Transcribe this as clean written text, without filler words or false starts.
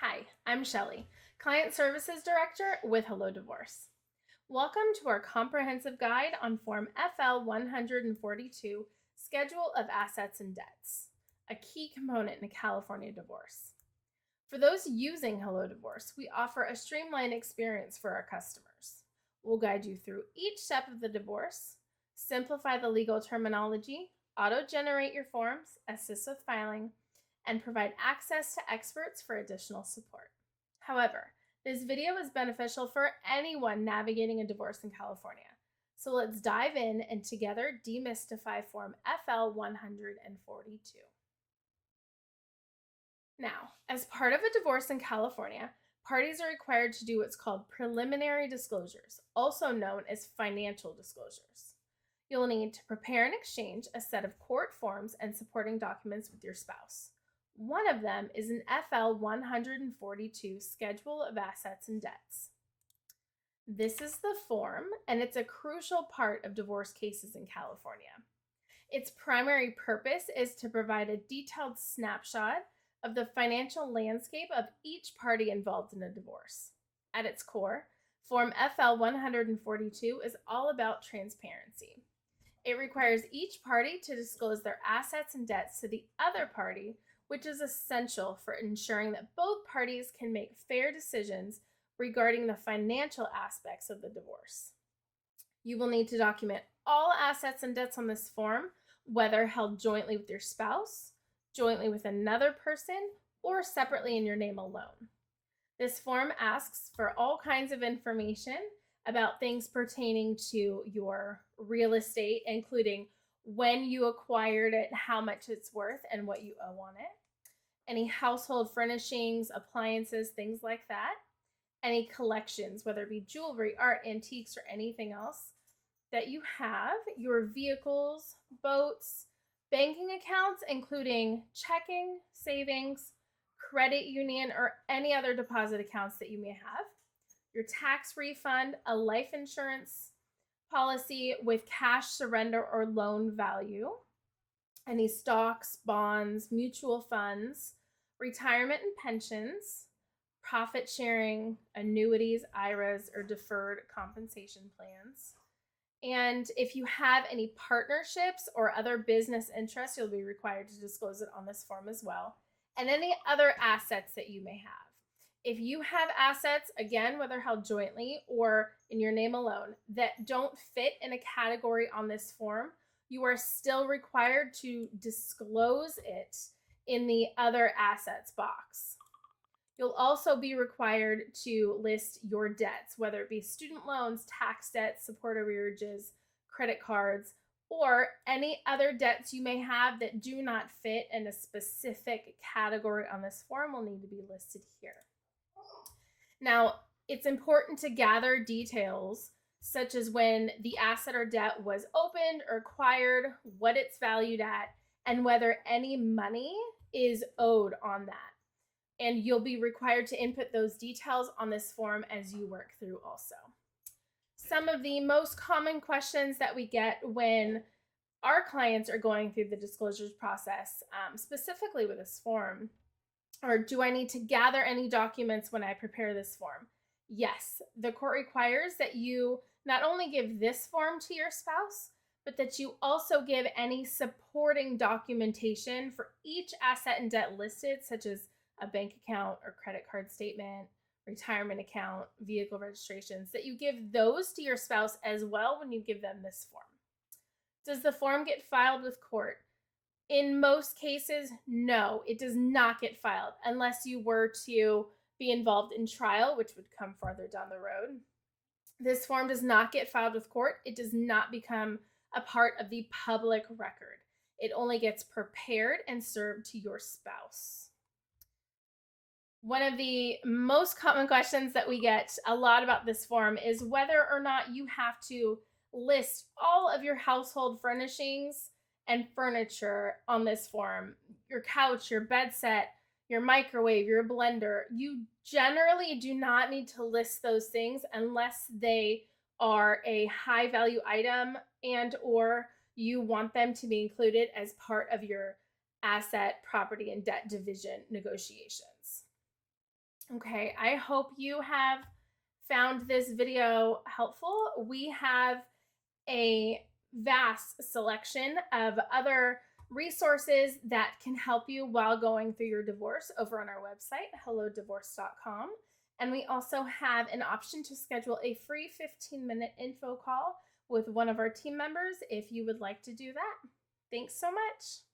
Hi, I'm Shelley, Client Services Director with Hello Divorce. Welcome to our comprehensive guide on Form FL 142, Schedule of Assets and Debts, a key component in a California divorce. For those using Hello Divorce, we offer a streamlined experience for our customers. We'll guide you through each step of the divorce, simplify the legal terminology, auto-generate your forms, assist with filing, and provide access to experts for additional support. However, this video is beneficial for anyone navigating a divorce in California. So let's dive in and together demystify Form FL 142. Now, as part of a divorce in California, parties are required to do what's called preliminary disclosures, also known as financial disclosures. You'll need to prepare and exchange a set of court forms and supporting documents with your spouse. One of them is an FL 142 Schedule of Assets and Debts. This is the form, and it's a crucial part of divorce cases in California. Its primary purpose is to provide a detailed snapshot of the financial landscape of each party involved in a divorce. At its core, Form FL 142 is all about transparency. It requires each party to disclose their assets and debts to the other party, which is essential for ensuring that both parties can make fair decisions regarding the financial aspects of the divorce. You will need to document all assets and debts on this form, whether held jointly with your spouse, jointly with another person, or separately in your name alone. This form asks for all kinds of information about things pertaining to your real estate, including when you acquired it, how much it's worth, and what you owe on it. Any household furnishings, appliances, things like that. Any collections, whether it be jewelry, art, antiques, or anything else that you have. Your vehicles, boats, banking accounts, including checking, savings, credit union, or any other deposit accounts that you may have. Your tax refund, a life insurance policy with cash surrender or loan value, any stocks, bonds, mutual funds, retirement and pensions, profit sharing, annuities, IRAs, or deferred compensation plans. And if you have any partnerships or other business interests, you'll be required to disclose it on this form as well. And any other assets that you may have. If you have assets, again, whether held jointly or in your name alone, that don't fit in a category on this form, you are still required to disclose it in the other assets box. You'll also be required to list your debts, whether it be student loans, tax debts, support arrearages, credit cards, or any other debts you may have that do not fit in a specific category on this form will need to be listed here. Now, it's important to gather details such as when the asset or debt was opened or acquired, what it's valued at, and whether any money is owed on that. And you'll be required to input those details on this form as you work through also. Some of the most common questions that we get when our clients are going through the disclosures process, specifically with this form, are, do I need to gather any documents when I prepare this form? Yes, the court requires that you not only give this form to your spouse, but that you also give any supporting documentation for each asset and debt listed, such as a bank account or credit card statement, retirement account, vehicle registrations, that you give those to your spouse as well when you give them this form. Does the form get filed with court? In most cases, no, it does not get filed unless you were to be involved in trial, which would come farther down the road. This form does not get filed with court. It does not become a part of the public record. It only gets prepared and served to your spouse. One of the most common questions that we get a lot about this form is whether or not you have to list all of your household furnishings and furniture on this form. Your couch, your bed set, your microwave, your blender. You generally do not need to list those things unless they are a high value item and or you want them to be included as part of your asset, property, and debt division negotiations. Okay, I hope you have found this video helpful. We have a vast selection of other resources that can help you while going through your divorce over on our website, hellodivorce.com. And we also have an option to schedule a free 15-minute info call with one of our team members if you would like to do that. Thanks so much.